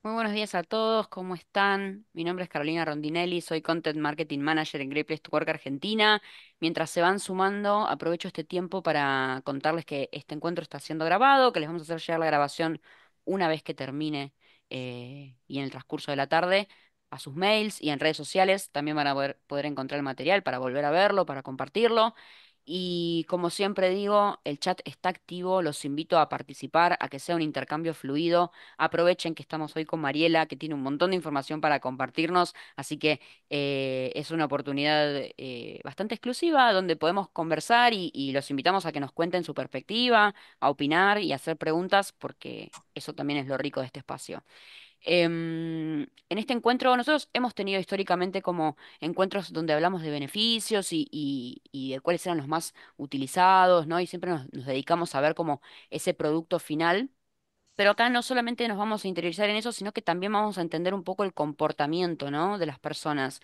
Muy buenos días a todos, ¿cómo están? Mi nombre es Carolina Rondinelli, soy Content Marketing Manager en Great Place to Work Argentina. Mientras se van sumando, aprovecho este tiempo para contarles que este encuentro está siendo grabado, que les vamos a hacer llegar la grabación una vez que termine y en el transcurso de la tarde a sus mails y en redes sociales. También van a poder encontrar el material para volver a verlo, para compartirlo. Y como siempre digo, el chat está activo, los invito a participar, a que sea un intercambio fluido. Aprovechen que estamos hoy con Mariela, que tiene un montón de información para compartirnos, así que es una oportunidad bastante exclusiva donde podemos conversar y los invitamos a que nos cuenten su perspectiva, a opinar y a hacer preguntas, porque eso también es lo rico de este espacio. En este encuentro nosotros hemos tenido históricamente como encuentros donde hablamos de beneficios y de cuáles eran los más utilizados, ¿no? Y siempre nos dedicamos a ver como ese producto final, pero acá no solamente nos vamos a interiorizar en eso, sino que también vamos a entender un poco el comportamiento, ¿no? De las personas.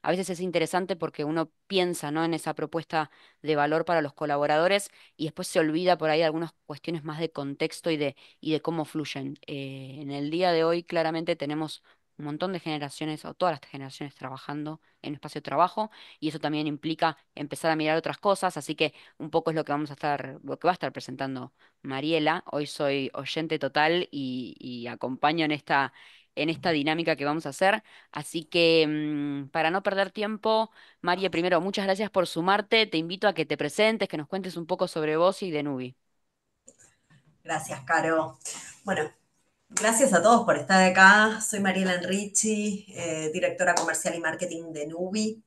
A veces es interesante porque uno piensa, ¿no? En esa propuesta de valor para los colaboradores y después se olvida por ahí algunas cuestiones más de contexto y de cómo fluyen. En el día de hoy claramente tenemos un montón de generaciones o todas las generaciones trabajando en espacio de trabajo y eso también implica empezar a mirar otras cosas, así que un poco es lo que va a estar presentando Mariela. Hoy soy oyente total y acompaño en esta dinámica que vamos a hacer. Así que para no perder tiempo, María, primero, muchas gracias por sumarte. Te invito a que te presentes, que nos cuentes un poco sobre vos y de Nubi. Gracias, Caro. Bueno, gracias a todos por estar acá. Soy Mariela Enrichi, directora comercial y marketing de Nubi.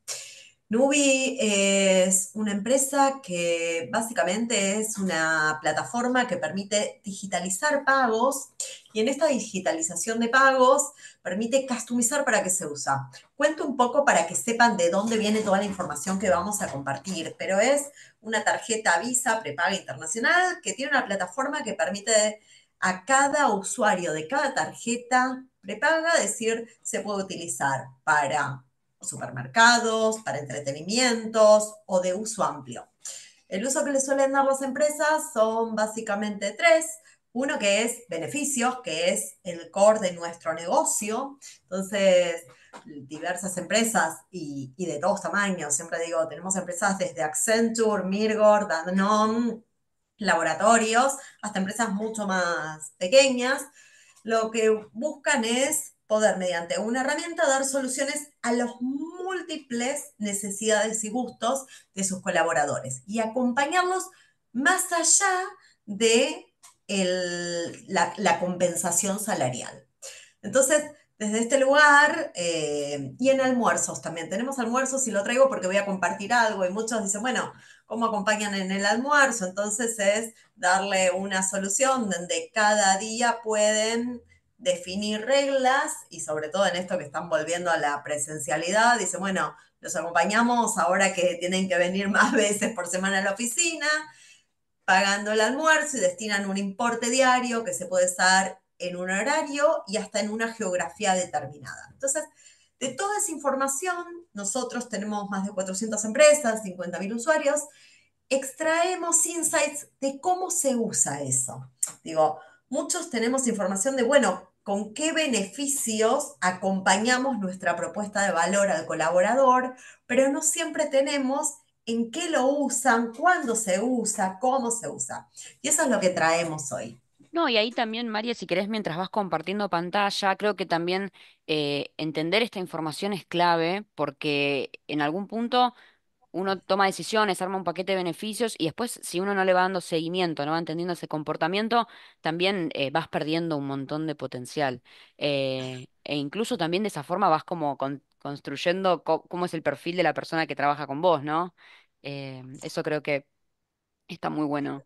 Nubi es una empresa que básicamente es una plataforma que permite digitalizar pagos y en esta digitalización de pagos permite customizar para qué se usa. Cuento un poco para que sepan de dónde viene toda la información que vamos a compartir, pero es una tarjeta Visa prepaga internacional que tiene una plataforma que permite a cada usuario de cada tarjeta prepaga, es decir, se puede utilizar para supermercados, para entretenimientos o de uso amplio. El uso que le suelen dar las empresas son básicamente tres. Uno que es beneficios, que es el core de nuestro negocio. Entonces, diversas empresas y de todos tamaños. Siempre digo, tenemos empresas desde Accenture, Mirgor, Danone, laboratorios, hasta empresas mucho más pequeñas. Lo que buscan es poder, mediante una herramienta, dar soluciones a las múltiples necesidades y gustos de sus colaboradores y acompañarlos más allá de la compensación salarial. Entonces, desde este lugar y en almuerzos también. Tenemos almuerzos y lo traigo porque voy a compartir algo y muchos dicen, bueno, ¿cómo acompañan en el almuerzo? Entonces es darle una solución donde cada día pueden definir reglas y sobre todo en esto que están volviendo a la presencialidad, dice, bueno, los acompañamos ahora que tienen que venir más veces por semana a la oficina, pagando el almuerzo y destinan un importe diario que se puede usar en un horario y hasta en una geografía determinada. Entonces, de toda esa información, nosotros tenemos más de 400 empresas, 50.000 usuarios, extraemos insights de cómo se usa eso. Digo, muchos tenemos información de, bueno, con qué beneficios acompañamos nuestra propuesta de valor al colaborador, pero no siempre tenemos en qué lo usan, cuándo se usa, cómo se usa. Y eso es lo que traemos hoy. No, y ahí también, María, si querés, mientras vas compartiendo pantalla, creo que también entender esta información es clave porque en algún punto uno toma decisiones, arma un paquete de beneficios y después si uno no le va dando seguimiento, no va entendiendo ese comportamiento, también vas perdiendo un montón de potencial. E incluso también de esa forma vas como construyendo cómo es el perfil de la persona que trabaja con vos, ¿no? Eso creo que está muy bueno.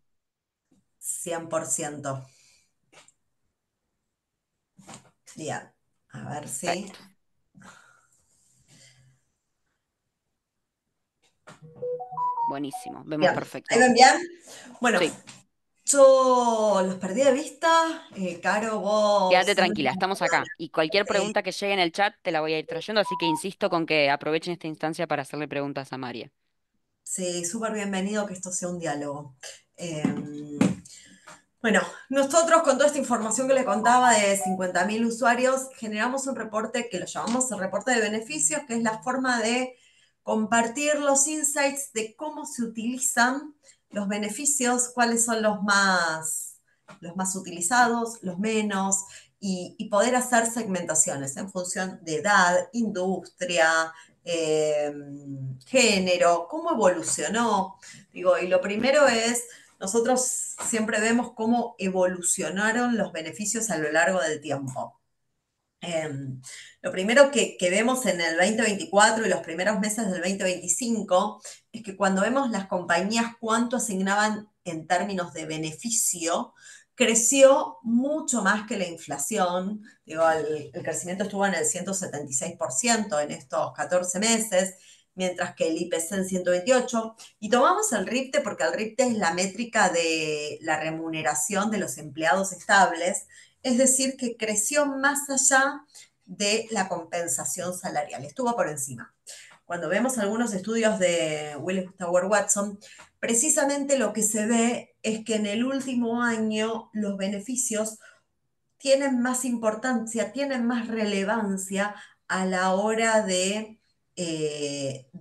100%. Bien, a ver si... Perfecto. Buenísimo. Vemos Bien, ¿ahí perfecto. ven bien? Bueno, Sí, yo los perdí de vista. Caro, quédate vos... tranquila, estamos acá. Y cualquier Sí, pregunta que llegue en el chat te la voy a ir trayendo, así que insisto con que aprovechen esta instancia para hacerle preguntas a María. sí, súper bienvenido que esto sea un diálogo. Eh, Bueno, nosotros con toda esta información que le contaba de 50.000 usuarios, generamos un reporte que lo llamamos el reporte de beneficios, que es la forma de compartir los insights de cómo se utilizan los beneficios, cuáles son los más utilizados, los menos, y poder hacer segmentaciones en función de edad, industria, eh, género, cómo evolucionó. Digo, y lo primero es nosotros siempre vemos cómo evolucionaron los beneficios a lo largo del tiempo. Eh, lo primero que vemos en el 2024 y los primeros meses del 2025 es que cuando vemos las compañías cuánto asignaban en términos de beneficio, creció mucho más que la inflación. Digo, el crecimiento estuvo en el 176% en estos 14 meses, mientras que el IPC en 128. Y tomamos el RIPTE porque el RIPTE es la métrica de la remuneración de los empleados estables, es decir, que creció más allá de la compensación salarial, estuvo por encima. Cuando vemos algunos estudios de Willis Tower Watson, precisamente lo que se ve es que en el último año los beneficios tienen más importancia, tienen más relevancia a la hora de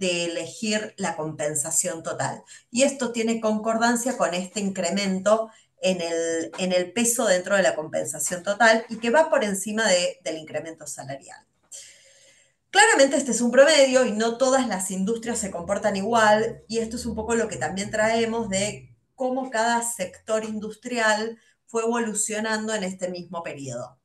elegir la compensación total. Y esto tiene concordancia con este incremento en el peso dentro de la compensación total y que va por encima del incremento salarial. Claramente este es un promedio y no todas las industrias se comportan igual y esto es un poco lo que también traemos de cómo cada sector industrial fue evolucionando en este mismo periodo.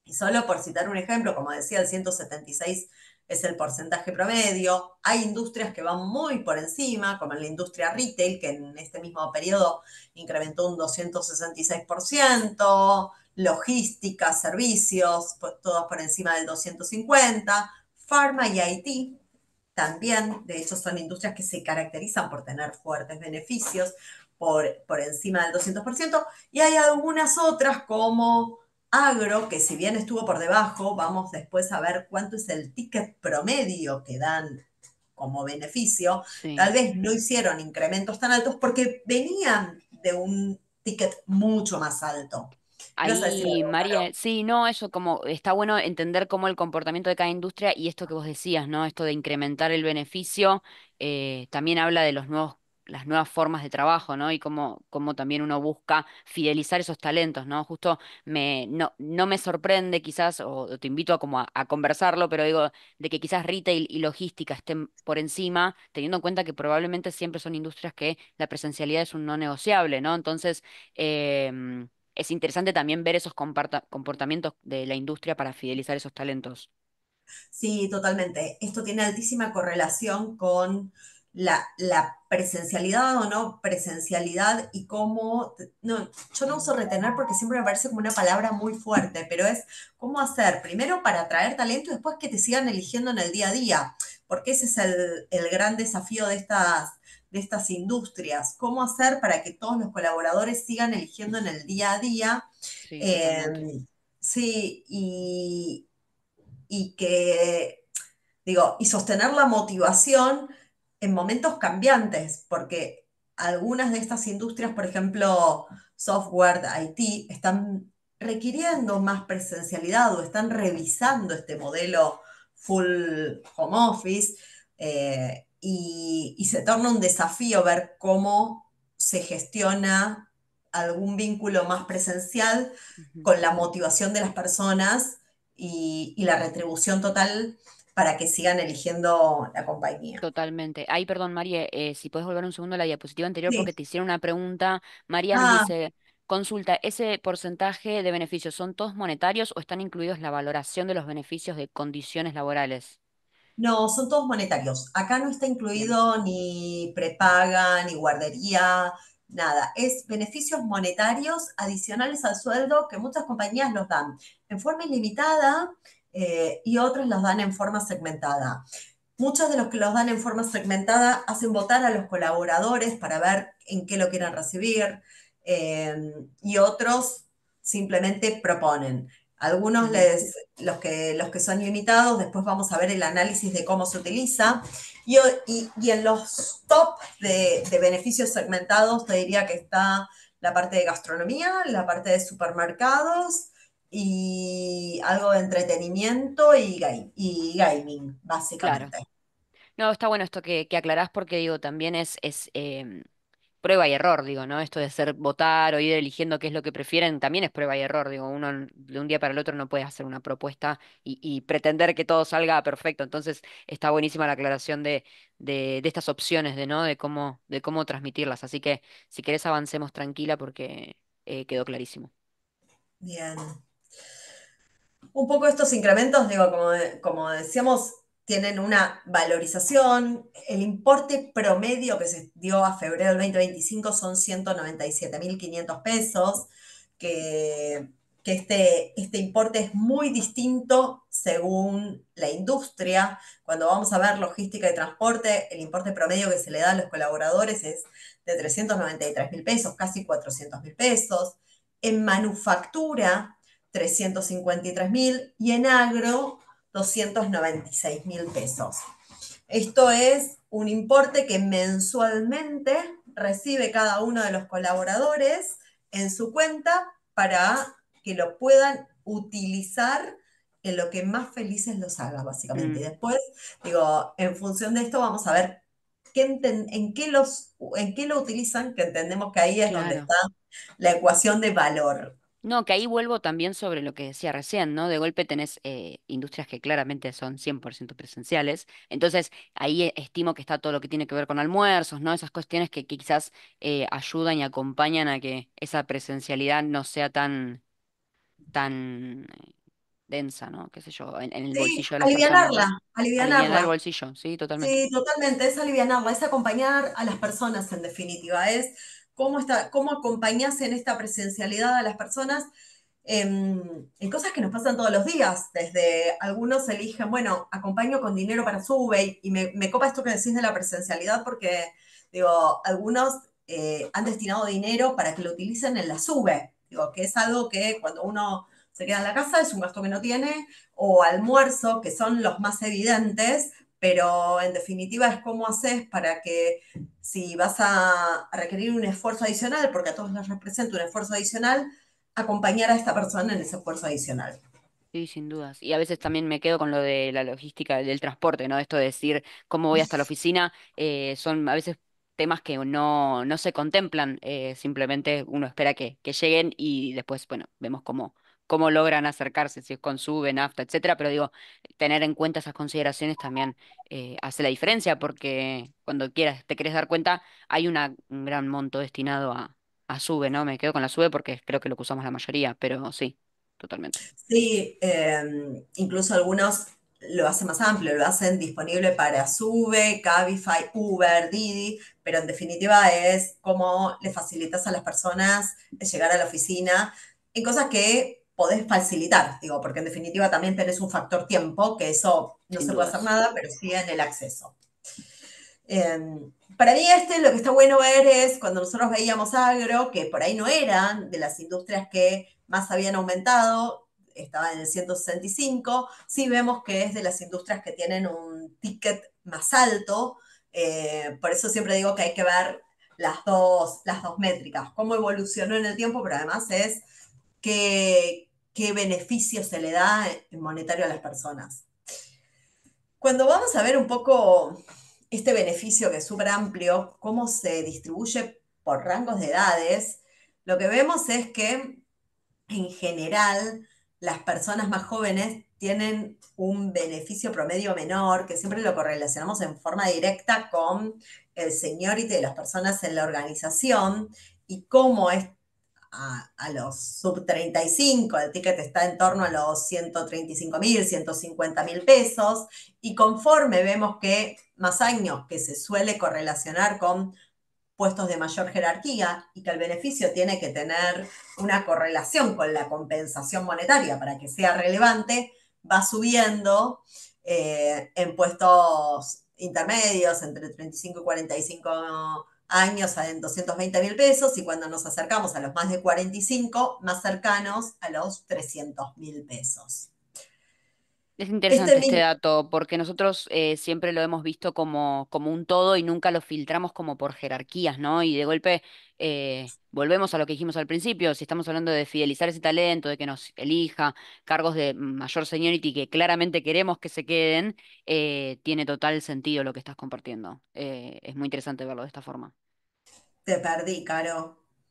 Y solo por citar un ejemplo, como decía, el 176 es el porcentaje promedio. Hay industrias que van muy por encima, como en la industria retail, que en este mismo periodo incrementó un 266%, logística, servicios, todos por encima del 250%, pharma y IT también, de hecho, son industrias que se caracterizan por tener fuertes beneficios por encima del 200%, y hay algunas otras como agro, que si bien estuvo por debajo, vamos después a ver cuánto es el ticket promedio que dan como beneficio. Sí. Tal vez no hicieron incrementos tan altos porque venían de un ticket mucho más alto. ¿Ibas a decir Ahí, algo, María, Caro? sí, no, eso como está bueno entender cómo el comportamiento de cada industria y esto que vos decías, ¿no? Esto de incrementar el beneficio, también habla de las nuevas formas de trabajo, ¿no? Y cómo también uno busca fidelizar esos talentos, ¿no? Justo no me sorprende quizás, o te invito a como a conversarlo, pero digo, de que quizás retail y logística estén por encima, teniendo en cuenta que probablemente siempre son industrias que la presencialidad es un no negociable, ¿no? Entonces, es interesante también ver esos comportamientos de la industria para fidelizar esos talentos. Sí, totalmente. Esto tiene altísima correlación con la presencialidad o no presencialidad y cómo, no, yo no uso retener porque siempre me parece como una palabra muy fuerte, pero es cómo hacer primero para atraer talento y después que te sigan eligiendo en el día a día, porque ese es el gran desafío de estas industrias, cómo hacer para que todos los colaboradores sigan eligiendo en el día a día. Sí, totalmente. Eh, sí, y que, digo, y sostener la motivación en momentos cambiantes, porque algunas de estas industrias, por ejemplo, software, IT, están requiriendo más presencialidad o están revisando este modelo full home office, y se torna un desafío ver cómo se gestiona algún vínculo más presencial Ujú. con la motivación de las personas y la retribución total para que sigan eligiendo la compañía. Totalmente. Ay, perdón, María, si puedes volver un segundo a la diapositiva anterior Sí. porque te hicieron una pregunta. Marian Ah, dice, consulta, ¿ese porcentaje de beneficios son todos monetarios o están incluidos la valoración de los beneficios de condiciones laborales? no, son todos monetarios. Acá no está Bien. incluido ni prepaga, ni guardería, nada. Es beneficios monetarios adicionales al sueldo que muchas compañías los dan en forma ilimitada, y otros los dan en forma segmentada. Muchos de los que los dan en forma segmentada hacen votar a los colaboradores para ver en qué lo quieren recibir, y otros simplemente proponen. Algunos Ujú. los que son limitados, después vamos a ver el análisis de cómo se utiliza. Y en los top de beneficios segmentados, te diría que está la parte de gastronomía, la parte de supermercados y algo de entretenimiento y gaming, Claro. básicamente. No, está bueno esto que aclarás porque digo, también es prueba y error, digo, ¿no? Esto de hacer votar o ir eligiendo qué es lo que prefieren, también es prueba y error, digo, uno de un día para el otro no puede hacer una propuesta y pretender que todo salga perfecto. Entonces, está buenísima la aclaración de estas opciones, ¿no? De cómo transmitirlas. Así que, si querés, avancemos tranquila porque quedó clarísimo. Bien. Un poco estos incrementos, digo, como decíamos, tienen una valorización. El importe promedio que se dio a febrero del 2025 son 197.500 pesos, que, que este importe es muy distinto según la industria. Cuando vamos a ver logística y transporte, el importe promedio que se le da a los colaboradores es de 393.000 pesos, casi 400.000 pesos. En manufactura, 353.000 y en agro 296.000 pesos. Esto es un importe que mensualmente recibe cada uno de los colaboradores en su cuenta para que lo puedan utilizar en lo que más felices los haga, básicamente. Y Mm, después, digo, en función de esto vamos a ver en qué lo utilizan, que entendemos que ahí es donde claro. está la ecuación de valor. No, que ahí vuelvo también sobre lo que decía recién, ¿no? De golpe tenés industrias que claramente son 100% presenciales. Entonces, ahí estimo que está todo lo que tiene que ver con almuerzos, ¿no? Esas cuestiones que quizás ayudan y acompañan a que esa presencialidad no sea tan densa, ¿no? Qué sé yo, en el Sí, bolsillo de las personas, ¿no? alivianarla, Alivianar el alivianarla. bolsillo, sí, totalmente. Sí, totalmente, es alivianarla, es acompañar a las personas en definitiva, es cómo acompañas en esta presencialidad a las personas en cosas que nos pasan todos los días, desde algunos eligen, bueno, acompaño con dinero para sube y me copa esto que decís de la presencialidad porque, digo, algunos han destinado dinero para que lo utilicen en la sube, digo, que es algo que cuando uno se queda en la casa es un gasto que no tiene, o almuerzo, que son los más evidentes, pero en definitiva es cómo haces para que si vas a requerir un esfuerzo adicional, porque a todos les representa un esfuerzo adicional, acompañar a esta persona en ese esfuerzo adicional. Sí, sin dudas. Y a veces también me quedo con lo de la logística del transporte, ¿no? Esto de decir cómo voy hasta la oficina, son a veces temas que no se contemplan, simplemente uno espera que lleguen y después, bueno, vemos cómo logran acercarse, si es con sube, nafta, etcétera, pero digo, tener en cuenta esas consideraciones también hace la diferencia, porque cuando quieras, te querés dar cuenta, hay un gran monto destinado a sube, ¿no? Me quedo con la sube porque creo que lo que usamos la mayoría, pero sí, totalmente. Sí, incluso algunos lo hacen más amplio, lo hacen disponible para Sube, Cabify, Uber, Didi, pero en definitiva es cómo le facilitas a las personas llegar a la oficina en cosas que podés facilitar, digo, porque en definitiva también tenés un factor tiempo, que eso no Sin se puede hacer dudas. nada, pero sí en el acceso. Para mí lo que está bueno ver es cuando nosotros veíamos agro, que por ahí no eran de las industrias que más habían aumentado, estaba en el 165, sí vemos que es de las industrias que tienen un ticket más alto, por eso siempre digo que hay que ver las dos métricas, cómo evolucionó en el tiempo, pero además es qué beneficio se le da en monetario a las personas. Cuando vamos a ver un poco este beneficio que es súper amplio, cómo se distribuye por rangos de edades, lo que vemos es que en general las personas más jóvenes tienen un beneficio promedio menor, que siempre lo correlacionamos en forma directa con el seniority de las personas en la organización y cómo es a los sub 35, el ticket está en torno a los 135.000, 150.000 pesos, y conforme vemos que más años que se suele correlacionar con puestos de mayor jerarquía y que el beneficio tiene que tener una correlación con la compensación monetaria para que sea relevante, va subiendo en puestos intermedios entre 35 y 45 años en 220.000 pesos y cuando nos acercamos a los más de 45, más cercanos a los 300.000 pesos. Es Este interesante este mismo, dato porque nosotros siempre lo hemos visto como un todo y nunca lo filtramos como por jerarquías, ¿no? Y de golpe volvemos a lo que dijimos al principio, si estamos hablando de fidelizar ese talento, de que nos elija cargos de mayor seniority que claramente queremos que se queden, tiene total sentido lo que estás compartiendo. Es muy interesante verlo de esta forma. te perdí, Caro.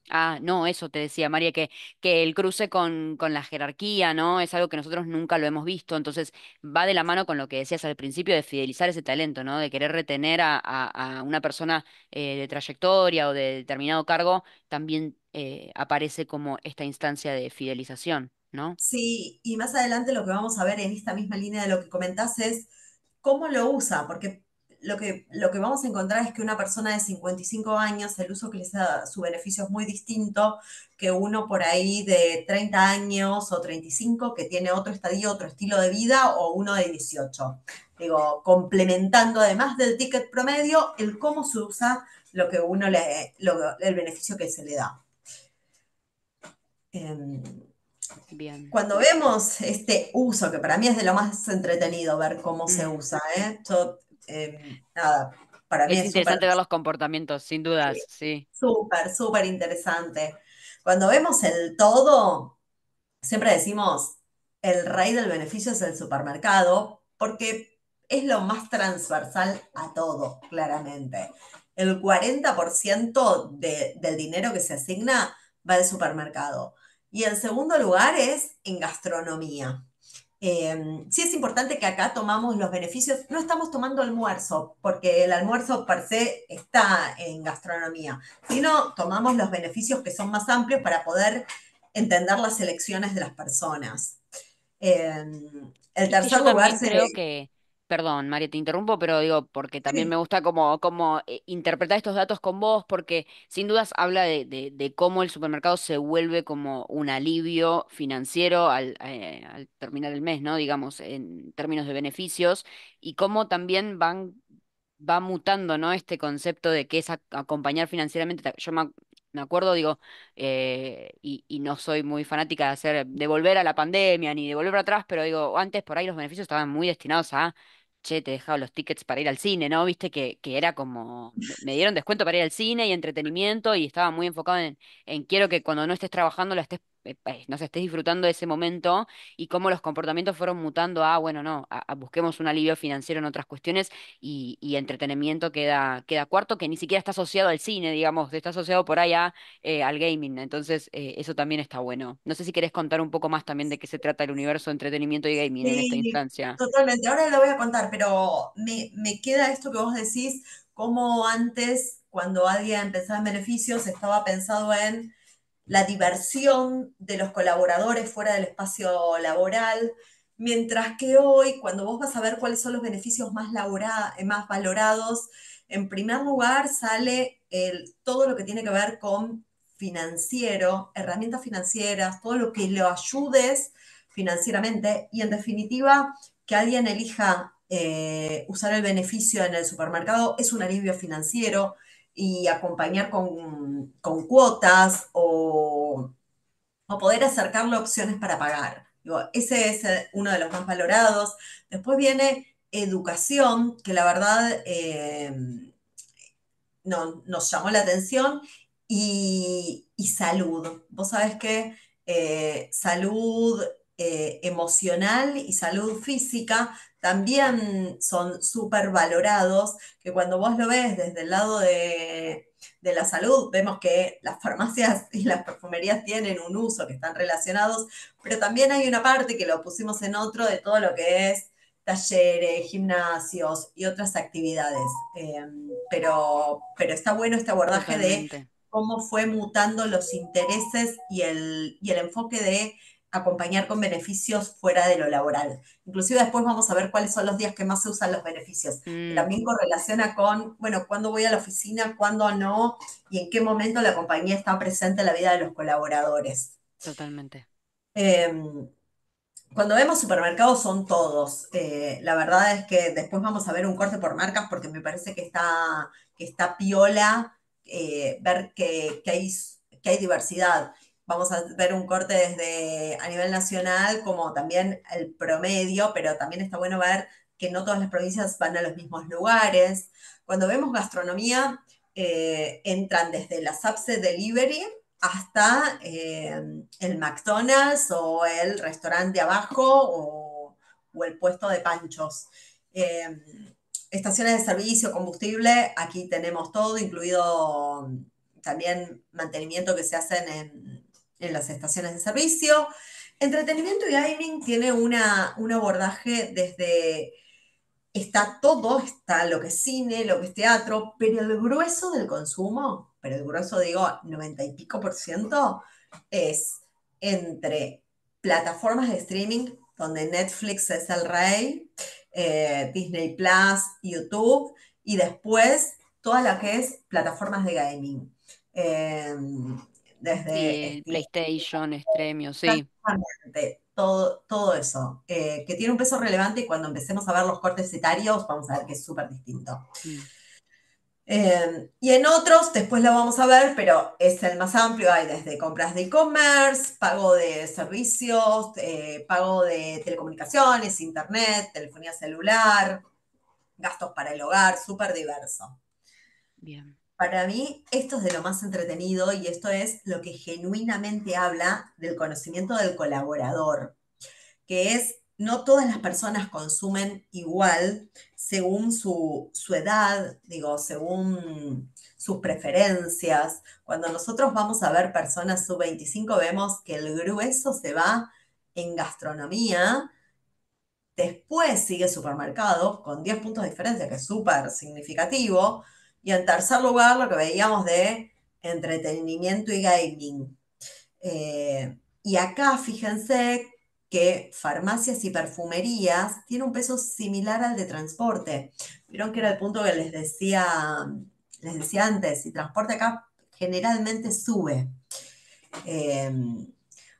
Ah, no, eso te decía, María, que el cruce con la jerarquía, ¿no? Es algo que nosotros nunca lo hemos visto, entonces va de la mano con lo que decías al principio de fidelizar ese talento, ¿no? De querer retener a una persona de trayectoria o de determinado cargo, también aparece como esta instancia de fidelización, ¿no? Sí, y más adelante lo que vamos a ver en esta misma línea de lo que comentás es cómo lo usa, porque lo que vamos a encontrar es que una persona de 55 años, el uso que les da su beneficio es muy distinto que uno por ahí de 30 años o 35 que tiene otro estadio, otro estilo de vida o uno de 18. Digo, complementando además del ticket promedio, el cómo se usa lo que uno el beneficio que se le da. Em, Bien. Cuando vemos este uso, que para mí es de lo más entretenido ver cómo se Mm. usa, ¿eh? Nada, para mí Es es súper, interesante ver los comportamientos, sin dudas, sí. súper, súper interesante. Cuando vemos el todo, siempre decimos, el rey del beneficio es el supermercado, porque es lo más transversal a todo, claramente. El 40% del dinero que se asigna va al supermercado. Y en segundo lugar es en gastronomía. Sí es importante que acá tomamos los beneficios, no estamos tomando almuerzo, porque el almuerzo per se está en gastronomía, sino tomamos los beneficios que son más amplios para poder entender las elecciones de las personas. Eh, el Es que tercer yo lugar también se... creo que, perdón, María, te interrumpo, pero digo, porque también me Sí, gusta como interpretar estos datos con vos, porque sin dudas habla de cómo el supermercado se vuelve como un alivio financiero al terminar el mes, ¿no? Digamos, en términos de beneficios, y cómo también va mutando, ¿no? Este concepto de qué es acompañar financieramente. Me acuerdo, digo, y no soy muy fanática de volver a la pandemia ni de volver para atrás, pero digo, antes por ahí los beneficios estaban muy destinados a, che, te dejaba los tickets para ir al cine, ¿no? Viste que era como, me dieron descuento para ir al cine y entretenimiento y estaba muy enfocado en quiero que cuando no estés trabajando la estés, no sé, estés disfrutando de ese momento y cómo los comportamientos fueron mutando a, bueno, no, busquemos un alivio financiero en otras cuestiones y entretenimiento queda cuarto, que ni siquiera está asociado al cine, digamos, está asociado por ahí al gaming. Entonces, eso también está bueno. No sé si querés contar un poco más también de qué se trata el universo de entretenimiento y gaming en esta sí, instancia. totalmente. Ahora lo voy a contar, pero me queda esto que vos decís, como antes, cuando alguien empezaba en beneficios, estaba pensado en la diversión de los colaboradores fuera del espacio laboral, mientras que hoy, cuando vos vas a ver cuáles son los beneficios más valorados, en primer lugar sale todo lo que tiene que ver con financiero, herramientas financieras, todo lo que lo ayudes financieramente y en definitiva que alguien elija usar el beneficio en el supermercado es un alivio financiero y acompañar con cuotas o poder acercarle opciones para pagar. Digo, ese es uno de los más valorados. Después viene educación, que la verdad no, nos llamó la atención, y salud. Vos sabés que salud emocional y salud física también son súper valorados, que cuando vos lo ves desde el lado de la salud, vemos que las farmacias y las perfumerías tienen un uso que están relacionados, pero también hay una parte que lo pusimos en otro de todo lo que es talleres, gimnasios y otras actividades. Pero está bueno este abordaje de Totalmente. cómo fue mutando los intereses y el enfoque de acompañar con beneficios fuera de lo laboral. Inclusive después vamos a ver cuáles son los días que más se usan los beneficios, que Mm, también correlaciona con, bueno, cuándo voy a la oficina, cuándo no, y en qué momento la compañía está presente en la vida de los colaboradores. totalmente. Eh, Cuando vemos supermercados son todos. La verdad es que después vamos a ver un corte por marcas porque me parece que está piola ver que hay diversidad. vamos a ver un corte desde a nivel nacional como también el promedio, pero también está bueno ver que no todas las provincias van a los mismos lugares. Cuando vemos gastronomía, entran desde las apps de delivery hasta el McDonald's o el restaurante abajo o el puesto de panchos. Eh, Estaciones de servicio, combustible, aquí tenemos todo, incluido también mantenimiento que se hacen en las estaciones de servicio. Entretenimiento y gaming tiene un abordaje desde, está todo, está lo que es cine, lo que es teatro, pero el grueso del consumo, pero el grueso digo 90 y pico por ciento, es entre plataformas de streaming, donde Netflix es el rey, Disney Plus, YouTube, y después toda la que es plataformas de gaming. Eh, desde Sí, PlayStation, Stremio, sí. exactamente, todo eso, que tiene un peso relevante y cuando empecemos a ver los cortes etarios vamos a ver que es súper distinto. Mm. Y en otros, después lo vamos a ver, pero es el más amplio, hay desde compras de e-commerce, pago de servicios, pago de telecomunicaciones, internet, telefonía celular, gastos para el hogar, súper diverso. Bien. Para mí, esto es de lo más entretenido y esto es lo que genuinamente habla del conocimiento del colaborador, que es no todas las personas consumen igual según su edad, digo, según sus preferencias. Cuando nosotros vamos a ver personas sub 25 vemos que el grueso se va en gastronomía, después sigue supermercado con 10 puntos de diferencia, que es súper significativo, y en tercer lugar lo que veíamos de entretenimiento y gaming. Y acá fíjense que farmacias y perfumerías tiene un peso similar al de transporte. Vieron que era el punto que les decía antes, y transporte acá generalmente sube. Eh,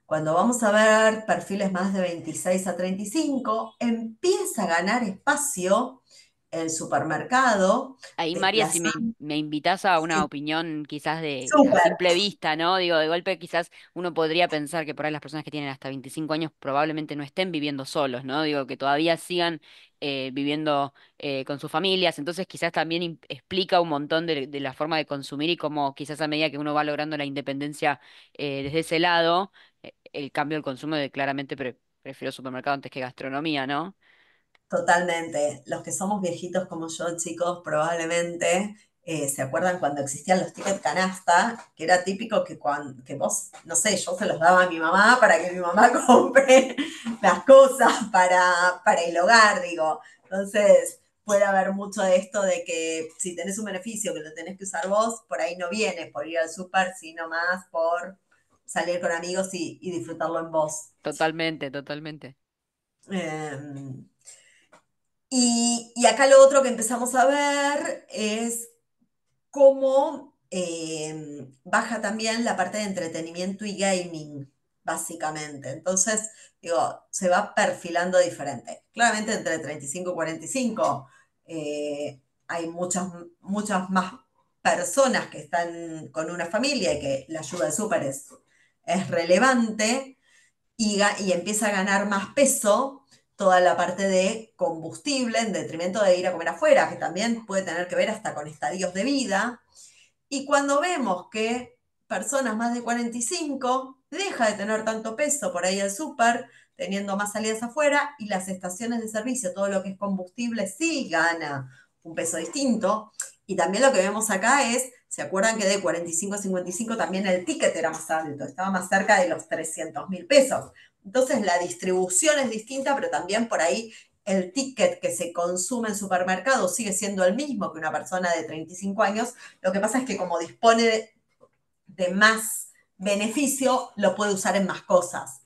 Cuando vamos a ver perfiles más de 26 a 35 empieza a ganar espacio el supermercado, Ahí, María, si desplazando. me invitas a una Sí, opinión quizás de a súper, simple vista, ¿no? Digo, de golpe quizás uno podría pensar que por ahí las personas que tienen hasta 25 años probablemente no estén viviendo solos, ¿no? Digo, que todavía sigan viviendo con sus familias, entonces quizás también explica un montón de la forma de consumir y cómo quizás a medida que uno va logrando la independencia desde ese lado, el cambio del consumo de claramente prefiero supermercado antes que gastronomía, ¿no? totalmente. Los que somos viejitos como yo, chicos, probablemente se acuerdan cuando existían los tickets canasta, que era típico que vos, no sé, yo se los daba a mi mamá para que mi mamá compre las cosas para el hogar, digo. Entonces, puede haber mucho de esto de que si tenés un beneficio que lo tenés que usar vos, por ahí no viene por ir al súper, sino más por salir con amigos y disfrutarlo en vos. Totalmente, totalmente. Eh, y acá lo otro que empezamos a ver es cómo baja también la parte de entretenimiento y gaming, básicamente. Entonces, digo, se va perfilando diferente. Claramente entre 35 y 45 hay muchas más personas que están con una familia y que la ayuda de súper es relevante y empieza a ganar más peso toda la parte de combustible en detrimento de ir a comer afuera, que también puede tener que ver hasta con estadios de vida. Y cuando vemos que personas más de 45 deja de tener tanto peso por ahí el súper, teniendo más salidas afuera, y las estaciones de servicio, todo lo que es combustible, sí gana un peso distinto. Y también lo que vemos acá es, ¿se acuerdan que de 45 a 55 también el ticket era más alto? Estaba más cerca de los 300.000 pesos. Entonces la distribución es distinta, pero también por ahí el ticket que se consume en supermercado sigue siendo el mismo que una persona de 35 años. Lo que pasa es que como dispone de más beneficio, lo puede usar en más cosas.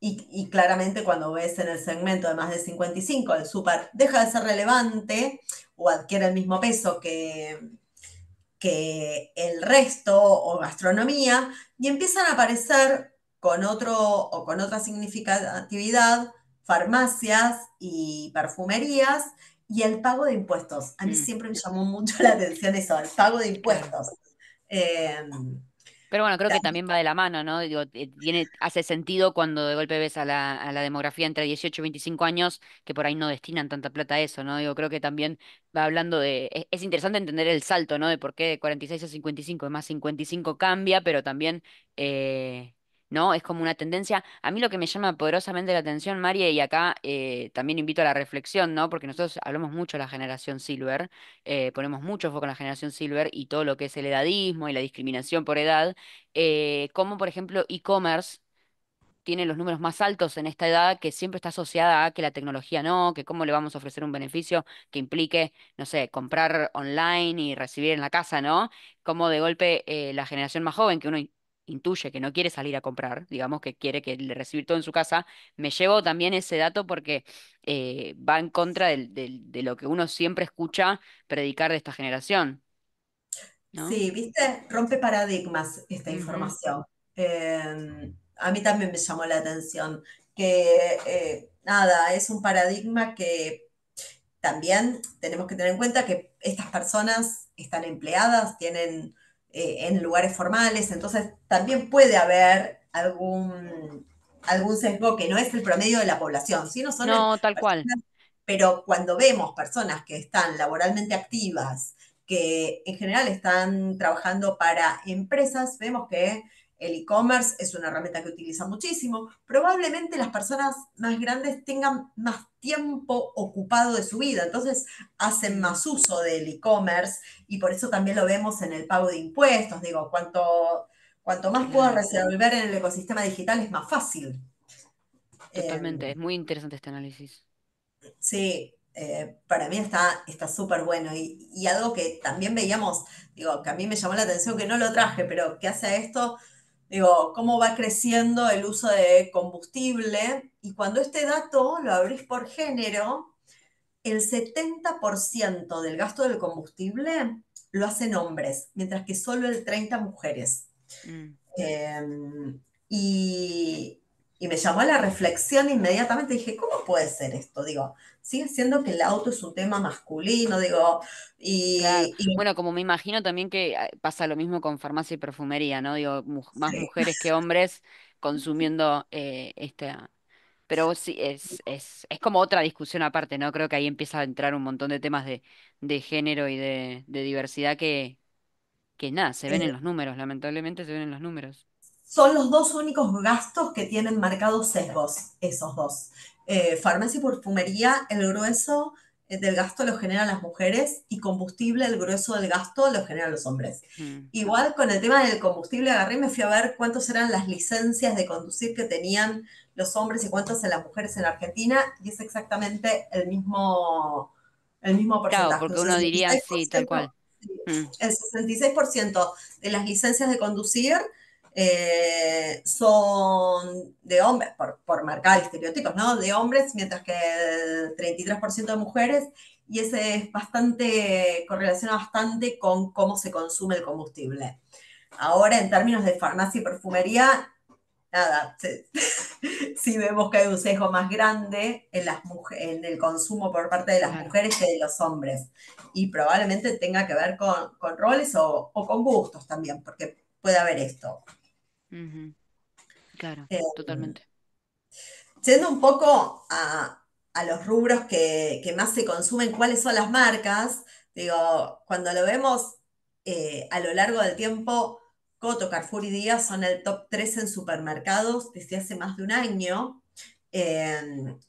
Y claramente cuando ves en el segmento de más de 55, el súper deja de ser relevante o adquiere el mismo peso que el resto o gastronomía y empiezan a aparecer con otro o con otra significatividad farmacias y perfumerías y el pago de impuestos. A mí Mm, siempre me llamó mucho la atención eso, el pago de claro. impuestos. Eh, Pero bueno, creo que también va de la mano, ¿no? Digo, hace sentido cuando de golpe ves a la demografía entre 18 y 25 años que por ahí no destinan tanta plata a eso, ¿no? Digo, creo que también va hablando de... Es interesante entender el salto, ¿no? De por qué de 46 a 55. Es más, 55 cambia, pero también... ¿no? Es como una tendencia. A mí lo que me llama poderosamente la atención, María, y acá también invito a la reflexión, ¿no? Porque nosotros hablamos mucho de la generación Silver, ponemos mucho foco en la generación Silver y todo lo que es el edadismo y la discriminación por edad, como por ejemplo e-commerce tiene los números más altos en esta edad, que siempre está asociada a que la tecnología no, que cómo le vamos a ofrecer un beneficio que implique, no sé, comprar online y recibir en la casa, ¿no? Como de golpe la generación más joven, que uno intuye que no quiere salir a comprar, digamos que quiere que le recibir todo en su casa, me llevo también ese dato porque va en contra de lo que uno siempre escucha predicar de esta generación, ¿no? Sí, viste, rompe paradigmas esta Ujú, información. A mí también me llamó la atención que, nada, es un paradigma que también tenemos que tener en cuenta que estas personas están empleadas, tienen en lugares formales, entonces también puede haber algún sesgo que no es el promedio de la población, sino son no, tal cual. personas, pero cuando vemos personas que están laboralmente activas, que en general están trabajando para empresas, vemos que el e-commerce es una herramienta que utiliza muchísimo. Probablemente las personas más grandes tengan más tiempo ocupado de su vida, entonces hacen Mm, más uso del e-commerce y por eso también lo vemos en el pago de impuestos. Digo, cuanto más puedo claro, resolver en el ecosistema digital es más fácil. totalmente. Eh, Es muy interesante este análisis. Sí, para mí está súper bueno. Y algo que también veíamos, digo, que a mí me llamó la atención, que no lo traje, pero que hace esto, digo, cómo va creciendo el uso de combustible. Y cuando este dato lo abrís por género, el 70% del gasto del combustible lo hacen hombres, mientras que solo el 30% mujeres. Mm, Eh, y, y me llamó a la reflexión inmediatamente. Dije, ¿cómo puede ser esto? Digo, sigue siendo que el auto es un tema masculino, digo, claro. y Bueno, como me imagino también que pasa lo mismo con farmacia y perfumería, ¿no? Digo, más sí, mujeres que hombres consumiendo pero sí, es como otra discusión aparte, ¿no? Creo que ahí empieza a entrar un montón de temas de género y de diversidad que nada, se ven en eh, los números, lamentablemente se ven en los números. son los dos únicos gastos que tienen marcados sesgos, esos dos. Farmacia y perfumería, el grueso del gasto lo generan las mujeres y combustible, el grueso del gasto lo generan los hombres. Mm, Igual con el tema del combustible agarré y me fui a ver cuántos eran las licencias de conducir que tenían los hombres y cuántas en las mujeres en Argentina y es exactamente el mismo claro, porcentaje, un porque uno diría sí, tal 66%, cual. Mm, el 66% de las licencias de conducir son de hombres, por marcar estereotipos, ¿no? De hombres, mientras que el 33% de mujeres, y ese es bastante, correlaciona bastante con cómo se consume el combustible. Ahora, en términos de farmacia y perfumería, nada, sí vemos que hay un sesgo más grande en el consumo por parte de las claro. mujeres que de los hombres. Y probablemente tenga que ver con roles o con gustos también, porque puede haber esto. Ujú, claro, Eh, totalmente. Yendo un poco a los rubros que más se consumen, cuáles son las marcas, digo, cuando lo vemos a lo largo del tiempo, Coto, Carrefour y Día son el top 3 en supermercados desde hace más de un año,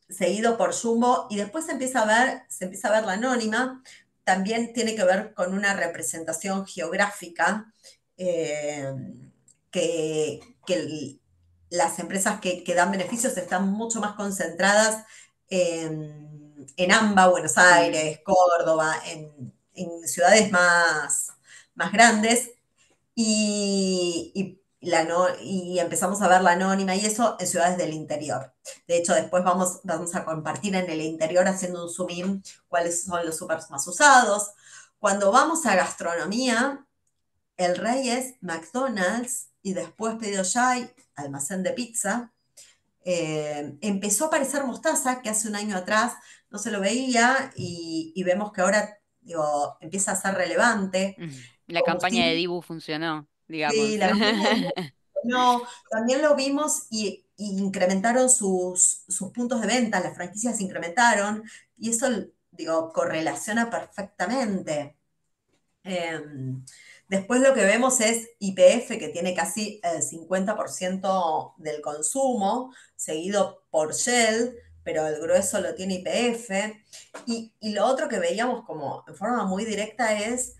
seguido por Jumbo, y después se empieza a ver la anónima, también tiene que ver con una representación geográfica, eh, que las empresas que dan beneficios están mucho más concentradas en AMBA, Buenos Mm, Aires, Córdoba, en ciudades más grandes, y empezamos a ver la anónima y eso en ciudades del interior. De hecho, después vamos a compartir en el interior haciendo un zoom in cuáles son los supers más usados. Cuando vamos a gastronomía, el rey es McDonald's y después Pedido Ya, almacén de pizza. Empezó a aparecer Mostaza, que hace un año atrás no se lo veía, y vemos que ahora digo, empieza a ser relevante. mm. La campaña de Combustible, Dibu funcionó. digamos. Sí, la campaña de no, también lo vimos y incrementaron sus puntos de venta, las franquicias se incrementaron y eso, digo, correlaciona perfectamente. Eh, Después lo que vemos es YPF, que tiene casi el 50% del consumo, seguido por Shell, pero el grueso lo tiene YPF. Y lo otro que veíamos como en forma muy directa es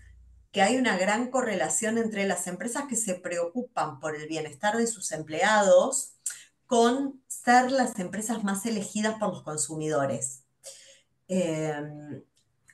que hay una gran correlación entre las empresas que se preocupan por el bienestar de sus empleados con ser las empresas más elegidas por los consumidores. Eh,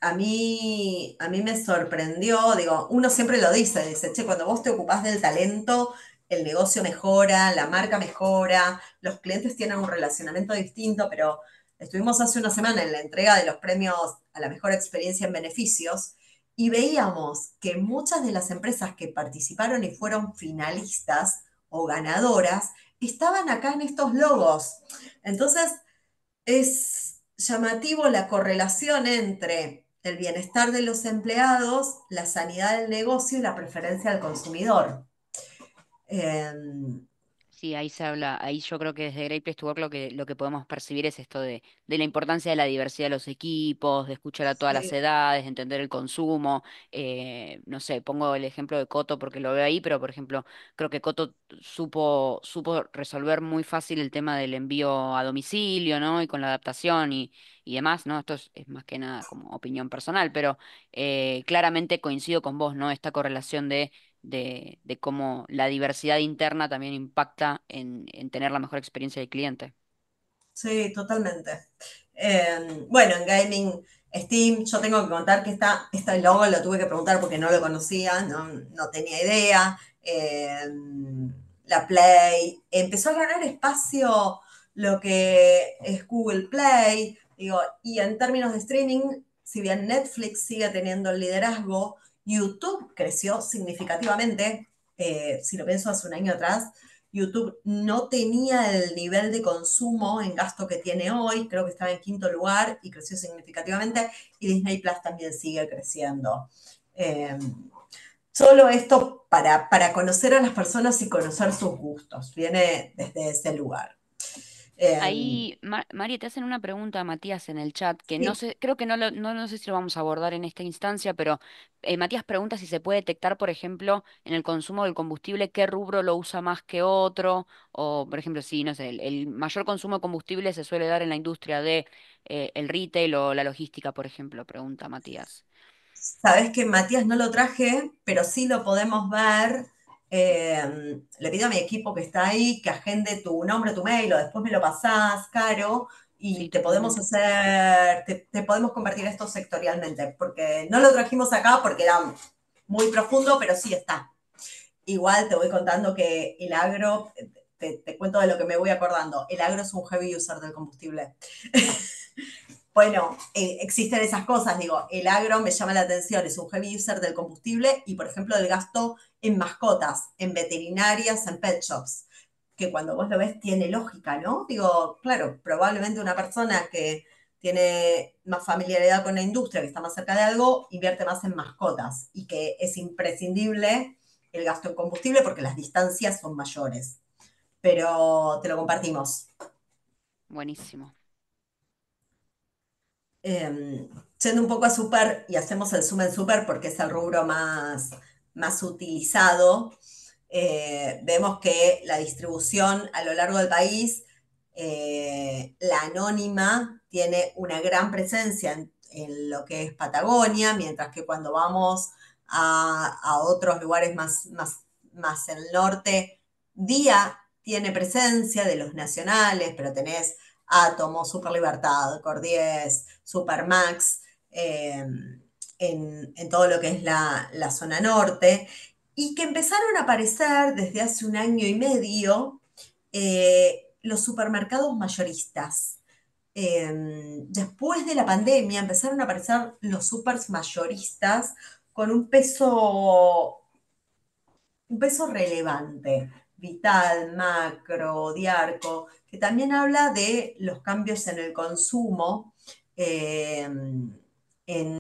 a mí me sorprendió, digo, uno siempre lo dice, che, cuando vos te ocupás del talento, el negocio mejora, la marca mejora, los clientes tienen un relacionamiento distinto, pero estuvimos hace una semana en la entrega de los premios a la mejor experiencia en beneficios y veíamos que muchas de las empresas que participaron y fueron finalistas o ganadoras estaban acá en estos logos. Entonces, es llamativo la correlación entre el bienestar de los empleados, la sanidad del negocio y la preferencia del consumidor. Eh, Sí, ahí se habla, ahí yo creo que desde Great Place to Work lo que podemos percibir es esto de la importancia de la diversidad de los equipos, de escuchar a todas las sí, edades, entender el consumo. No sé, pongo el ejemplo de Coto porque lo veo ahí, pero por ejemplo, creo que Coto supo resolver muy fácil el tema del envío a domicilio, ¿no? Y con la adaptación y demás, ¿no? Esto es más que nada como opinión personal, pero claramente coincido con vos, ¿no? Esta correlación de cómo la diversidad interna también impacta en tener la mejor experiencia del cliente. sí, totalmente. Bueno, en gaming, Steam, yo tengo que contar que este logo lo tuve que preguntar porque no lo conocía, no tenía idea. La Play empezó a ganar espacio lo que es Google Play, digo, y en términos de streaming, si bien Netflix sigue teniendo el liderazgo, YouTube creció significativamente, si lo pienso hace un año atrás, YouTube no tenía el nivel de consumo en gasto que tiene hoy, creo que estaba en quinto lugar y creció significativamente, y Disney Plus también sigue creciendo. Eh, Solo esto para conocer a las personas y conocer sus gustos, viene desde ese lugar. Eh, Ahí, Mari, te hacen una pregunta, Matías, en el chat, que no sí, sé, creo que no sé si lo vamos a abordar en esta instancia, pero Matías pregunta si se puede detectar, por ejemplo, en el consumo del combustible, qué rubro lo usa más que otro, o, por ejemplo, si, no sé, el mayor consumo de combustible se suele dar en la industria de el retail o la logística, por ejemplo, pregunta Matías. sabes que Matías no lo traje, pero sí lo podemos ver. Le pido a mi equipo que está ahí que agende tu nombre, tu mail, o después me lo pasás, Caro, Sí, y te podemos totalmente. hacer, te podemos compartir esto sectorialmente, porque no lo trajimos acá porque era muy profundo, pero sí está. Igual te voy contando que el agro, te cuento de lo que me voy acordando, el agro es un heavy user del combustible. Bueno, existen esas cosas, digo, el agro me llama la atención, es un heavy user del combustible y, por ejemplo, del gasto en mascotas, en veterinarias, en pet shops, que cuando vos lo ves tiene lógica, ¿no? Digo, claro, probablemente una persona que tiene más familiaridad con la industria, que está más cerca de algo, invierte más en mascotas y que es imprescindible el gasto en combustible porque las distancias son mayores. Pero te lo compartimos. Buenísimo. eh, Yendo un poco a super y hacemos el zoom en super porque es el rubro más utilizado, vemos que la distribución a lo largo del país, la anónima tiene una gran presencia en lo que es Patagonia, mientras que cuando vamos a otros lugares más el norte, Día tiene presencia de los nacionales, pero tenés Átomo, Super Libertad, Cordies, Supermax, en todo lo que es la zona norte, y que empezaron a aparecer desde hace un año y medio los supermercados mayoristas. Después de la pandemia empezaron a aparecer los supers mayoristas con un peso relevante, Vital, Macro, Diarco, que también habla de los cambios en el consumo, eh,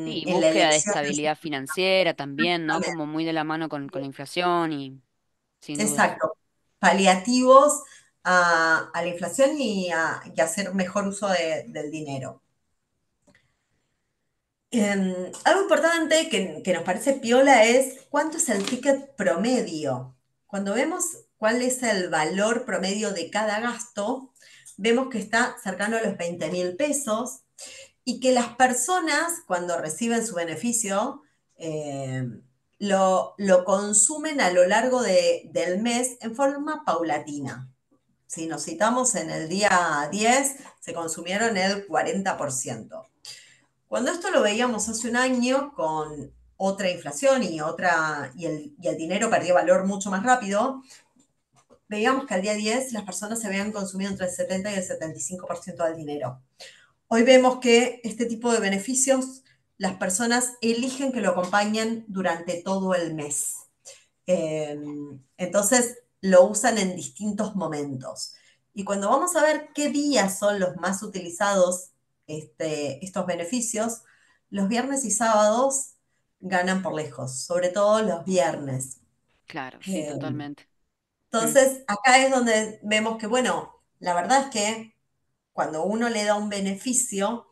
Sí, en la búsqueda de elección. estabilidad financiera también, ¿no? Como muy de la mano con la inflación y... sin dudas. Exacto. Paliativos a la inflación y hacer mejor uso del dinero. Algo importante que nos parece piola es cuánto es el ticket promedio. Cuando vemos cuál es el valor promedio de cada gasto, vemos que está cercano a los 20.000 pesos y que las personas cuando reciben su beneficio eh, lo consumen a lo largo del mes en forma paulatina. Si nos citamos en el día 10, se consumieron el 40%. Cuando esto lo veíamos hace un año con otra inflación y el dinero perdió valor mucho más rápido, veíamos que al día 10 las personas se habían consumido entre el 70 y el 75% del dinero. Hoy vemos que este tipo de beneficios las personas eligen que lo acompañen durante todo el mes. Eh, entonces lo usan en distintos momentos. Y cuando vamos a ver qué días son los más utilizados estos beneficios, los viernes y sábados ganan por lejos, sobre todo los viernes. Claro, sí, Eh, totalmente. Mm, entonces, acá es donde vemos que, bueno, la verdad es que cuando uno le da un beneficio,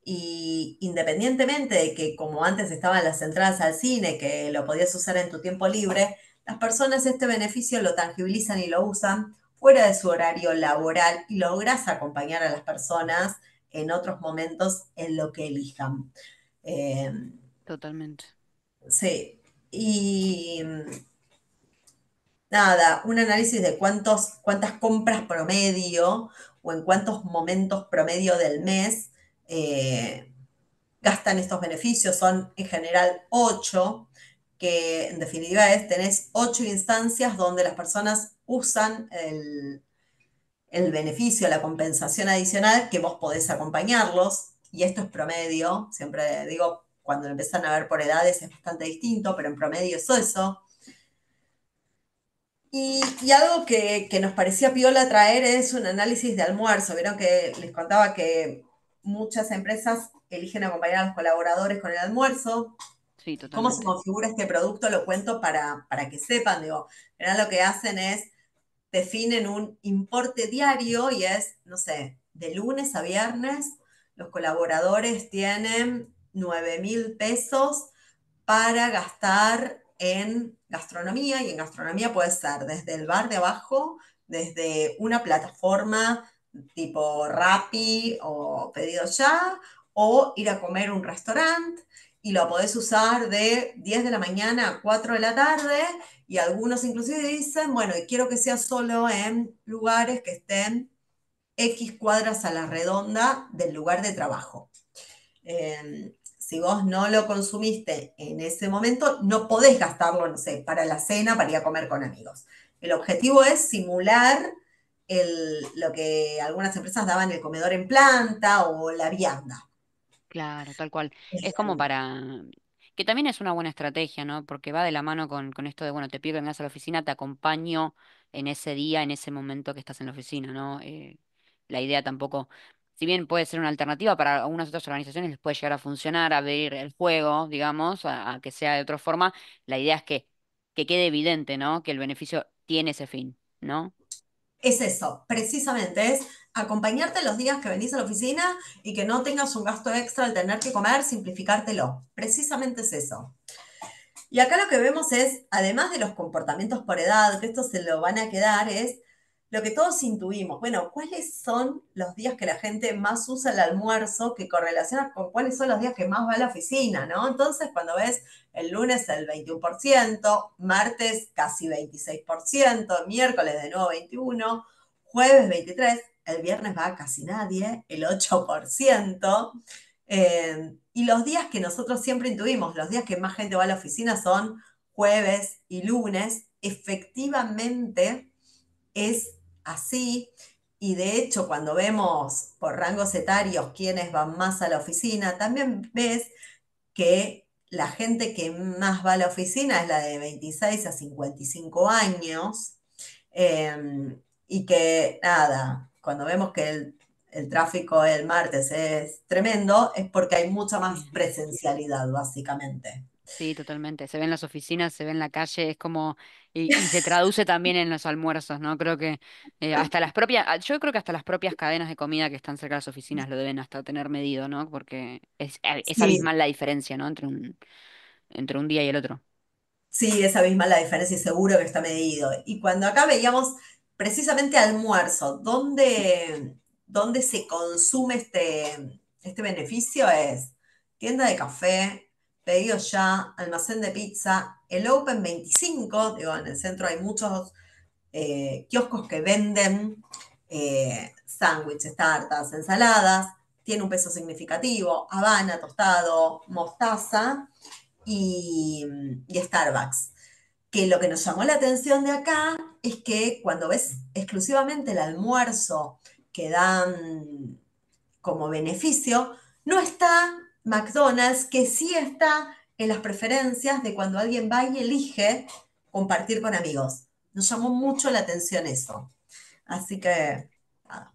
y independientemente de que como antes estaban las entradas al cine, que lo podías usar en tu tiempo libre, las personas este beneficio lo tangibilizan y lo usan fuera de su horario laboral y logras acompañar a las personas en otros momentos en lo que elijan. Eh, totalmente. sí, y nada, un análisis de cuántas compras promedio o en cuántos momentos promedio del mes gastan estos beneficios, son en general 8, que en definitiva tenés 8 instancias donde las personas usan el beneficio, la compensación adicional, que vos podés acompañarlos, y esto es promedio, siempre digo, cuando lo empiezan a ver por edades es bastante distinto, pero en promedio es eso. Y algo que nos parecía piola traer es un análisis de almuerzo. Vieron que les contaba que muchas empresas eligen acompañar a los colaboradores con el almuerzo. Sí, ¿Cómo se totalmente. configura este producto? Lo cuento para que sepan, digo, en realidad lo que hacen es, definen un importe diario y es, no sé, de lunes a viernes, los colaboradores tienen 9.000 pesos para gastar en gastronomía y en gastronomía puede ser desde el bar de abajo, desde una plataforma tipo Rappi o Pedido Ya, o ir a comer a un restaurante y lo podés usar de 10 de la mañana a 4 de la tarde y algunos inclusive dicen, bueno, y quiero que sea solo en lugares que estén X cuadras a la redonda del lugar de trabajo. Si vos no lo consumiste en ese momento, no podés gastarlo, no sé, para la cena, para ir a comer con amigos. El objetivo es simular lo que algunas empresas daban el comedor en planta o la vianda. Claro, tal cual. Es como para... Que también es una buena estrategia, ¿no? Porque va de la mano con esto de, bueno, te pido que vengas a la oficina, te acompaño en ese día, en ese momento que estás en la oficina, ¿no? La idea tampoco, si bien puede ser una alternativa para algunas otras organizaciones, les puede llegar a funcionar, abrir el juego, digamos, a que sea de otra forma, la idea es que quede evidente, ¿no? Que el beneficio tiene ese fin, ¿no? Es eso, precisamente, es acompañarte los días que venís a la oficina y que no tengas un gasto extra al tener que comer, simplificártelo. Precisamente es eso. Y acá lo que vemos es, además de los comportamientos por edad, que estos se lo van a quedar, es lo que todos intuimos. Bueno, ¿cuáles son los días que la gente más usa el almuerzo que correlaciona con cuáles son los días que más va a la oficina, ¿no? Entonces, cuando ves el lunes el 21%, martes casi 26%, miércoles de nuevo 21%, jueves 23%, el viernes va casi nadie, el 8%. Y los días que nosotros siempre intuimos, los días que más gente va a la oficina son jueves y lunes. Efectivamente es así. Y de hecho, cuando vemos por rangos etarios quiénes van más a la oficina, también ves que la gente que más va a la oficina es la de 26 a 55 años. Y que nada, cuando vemos que el tráfico el martes es tremendo, es porque hay mucha más Sí. presencialidad, básicamente. Sí, totalmente. Se ve en las oficinas, se ve en la calle, es como y se traduce también en los almuerzos, ¿no? Creo que hasta las propias, yo creo que hasta las propias cadenas de comida que están cerca de las oficinas lo deben hasta tener medido, ¿no? Porque es Sí, abismal la diferencia, ¿no? Entre un día y el otro. sí, esa misma es la diferencia y seguro que está medido. Y cuando acá veíamos precisamente almuerzo, ¿dónde se consume este beneficio? Es tienda de café, pedido ya, almacén de pizza, el Open 25, digo, en el centro hay muchos kioscos que venden sándwiches, tartas, ensaladas, tiene un peso significativo, Habana, tostado, mostaza y, y Starbucks. Que lo que nos llamó la atención de acá es que cuando ves exclusivamente el almuerzo que dan como beneficio, no está McDonald's, que sí está en las preferencias de cuando alguien va y elige compartir con amigos. Nos llamó mucho la atención eso. Así que, nada.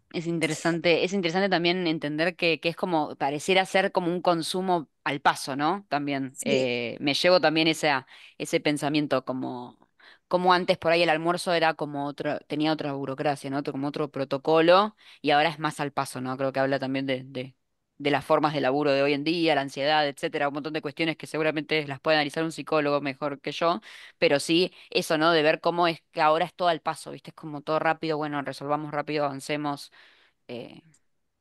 Es interesante también entender que es como, pareciera ser como un consumo al paso, ¿no? También Sí, me llevo también ese pensamiento como antes por ahí el almuerzo era como otro, tenía otra burocracia, ¿no? Como otro protocolo y ahora es más al paso, ¿no? Creo que habla también de las formas de laburo de hoy en día, la ansiedad, etcétera, un montón de cuestiones que seguramente las puede analizar un psicólogo mejor que yo, pero sí eso, ¿no? De ver cómo es que ahora es todo al paso, ¿viste? Es como todo rápido, bueno, resolvamos rápido, avancemos. eh,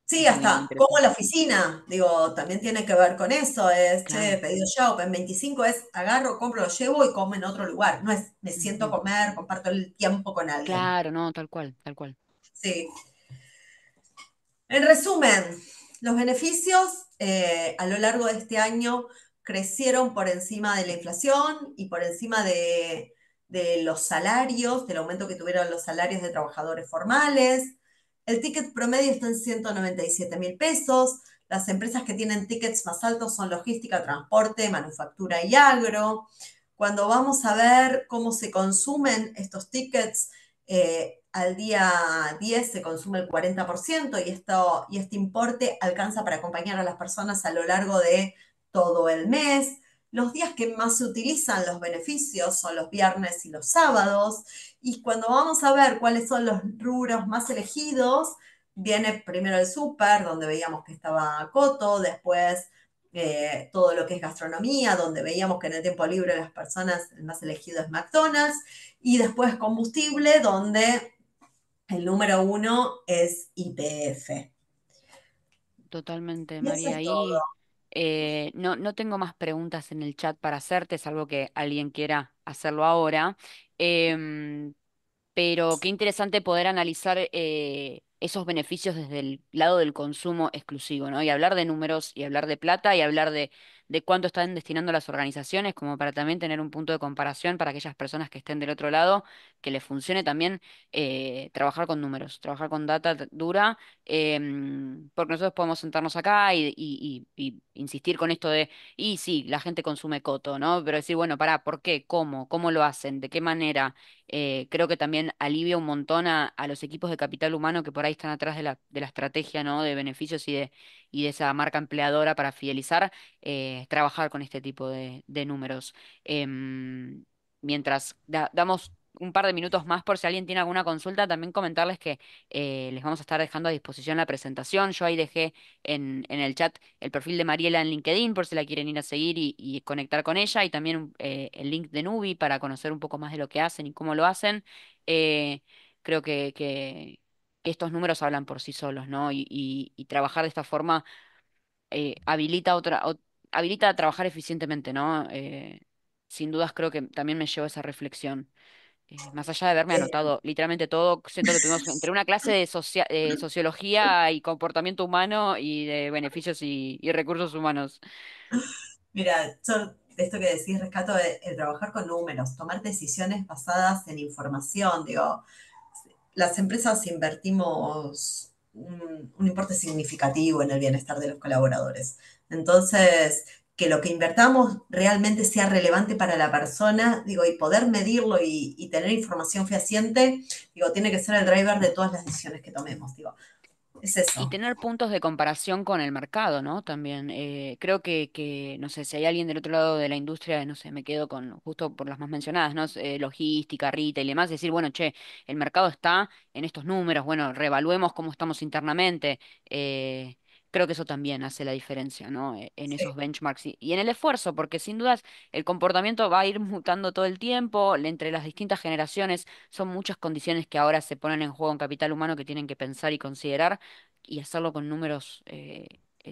sí, Eso me hasta como interesa. la oficina, digo, también tiene que ver con eso, es, che, Claro. pedido ya, Open 25 es agarro, compro, lo llevo y como en otro lugar, no es me siento a Ujú. comer, comparto el tiempo con alguien. Claro, no, tal cual, tal cual. Sí. En resumen, los beneficios a lo largo de este año crecieron por encima de la inflación y por encima de los salarios, del aumento que tuvieron los salarios de trabajadores formales. El ticket promedio está en 197.000 pesos. Las empresas que tienen tickets más altos son logística, transporte, manufactura y agro. Cuando vamos a ver cómo se consumen estos tickets, al día 10 se consume el 40% y este importe alcanza para acompañar a las personas a lo largo de todo el mes. Los días que más se utilizan los beneficios son los viernes y los sábados. Y cuando vamos a ver cuáles son los rubros más elegidos, viene primero el súper, donde veíamos que estaba Coto, después todo lo que es gastronomía, donde veíamos que en el tiempo libre las personas, el más elegido es McDonald's, y después combustible, donde el número uno es IPF. Totalmente, Y eso María. es todo. Ahí no tengo más preguntas en el chat para hacerte, salvo que alguien quiera hacerlo ahora. Em, Pero qué interesante poder analizar esos beneficios desde el lado del consumo exclusivo, ¿no? Y hablar de números y hablar de plata y hablar de cuánto están destinando las organizaciones, como para también tener un punto de comparación para aquellas personas que estén del otro lado, que les funcione también trabajar con números, trabajar con data dura, porque nosotros podemos sentarnos acá y insistir con esto de, y sí, la gente consume coto, ¿no? Pero decir, bueno, pará, ¿por qué? ¿Cómo? ¿Cómo lo hacen? ¿De qué manera? Creo que también alivia un montón a los equipos de capital humano que por ahí están atrás de la estrategia, ¿no? De beneficios y de esa marca empleadora para fidelizar, trabajar con este tipo de números. Em, Mientras damos un par de minutos más por si alguien tiene alguna consulta, también comentarles que les vamos a estar dejando a disposición la presentación. Yo ahí dejé en el chat el perfil de Mariela en LinkedIn por si la quieren ir a seguir y conectar con ella y también el link de Nubi para conocer un poco más de lo que hacen y cómo lo hacen. Eh, Creo que estos números hablan por sí solos, ¿no? Y trabajar de esta forma habilita a trabajar eficientemente, ¿no? Sin dudas creo que también me llevo esa reflexión. Más allá de haberme Eh, anotado literalmente todo, siento que tuvimos entre una clase de sociología y comportamiento humano y de beneficios y recursos humanos. Mira, yo de esto que decís, rescato el trabajar con números, tomar decisiones basadas en información. Digo, las empresas invertimos un importe significativo en el bienestar de los colaboradores. Entonces, que lo que invertamos realmente sea relevante para la persona, digo, y poder medirlo y tener información fehaciente, digo, tiene que ser el driver de todas las decisiones que tomemos. Digo, Es Y eso. tener puntos de comparación con el mercado, ¿no? También creo no sé, si hay alguien del otro lado de la industria, no sé, me quedo con, justo por las más mencionadas, ¿no? Logística, retail y demás, decir, bueno, che, el mercado está en estos números, bueno, reevaluemos cómo estamos internamente. eh, Creo que eso también hace la diferencia, ¿no? En esos Sí. benchmarks y en el esfuerzo, porque sin dudas el comportamiento va a ir mutando todo el tiempo, entre las distintas generaciones son muchas condiciones que ahora se ponen en juego en capital humano que tienen que pensar y considerar y hacerlo con números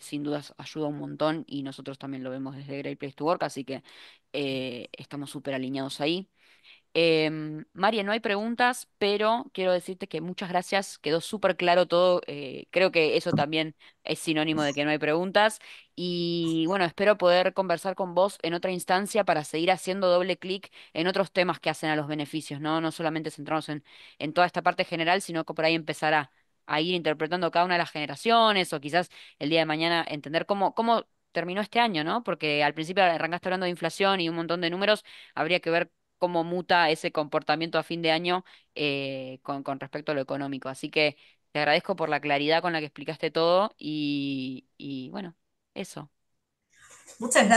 sin dudas ayuda un montón y nosotros también lo vemos desde Great Place to Work, así que estamos súper alineados ahí. María, no hay preguntas, pero quiero decirte que muchas gracias, quedó súper claro todo, creo que eso también es sinónimo de que no hay preguntas y bueno, espero poder conversar con vos en otra instancia para seguir haciendo doble clic en otros temas que hacen a los beneficios, ¿no? No solamente centrarnos en toda esta parte general, sino que por ahí empezar a ir interpretando cada una de las generaciones o quizás el día de mañana entender cómo terminó este año, ¿no? Porque al principio arrancaste hablando de inflación y un montón de números, habría que ver cómo muta ese comportamiento a fin de año con respecto a lo económico. Así que te agradezco por la claridad con la que explicaste todo y bueno, eso, Muchas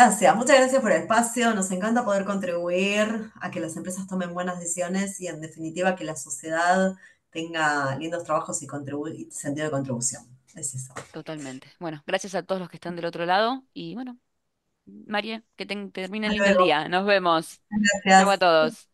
gracias por el espacio. Nos encanta poder contribuir a que las empresas tomen buenas decisiones y en definitiva que la sociedad tenga lindos trabajos y sentido de contribución. Es eso. totalmente. Bueno, gracias a todos los que están del otro lado y bueno, María, que terminen Hasta lindo el luego. día. Nos vemos. Chau a Gracias. todos.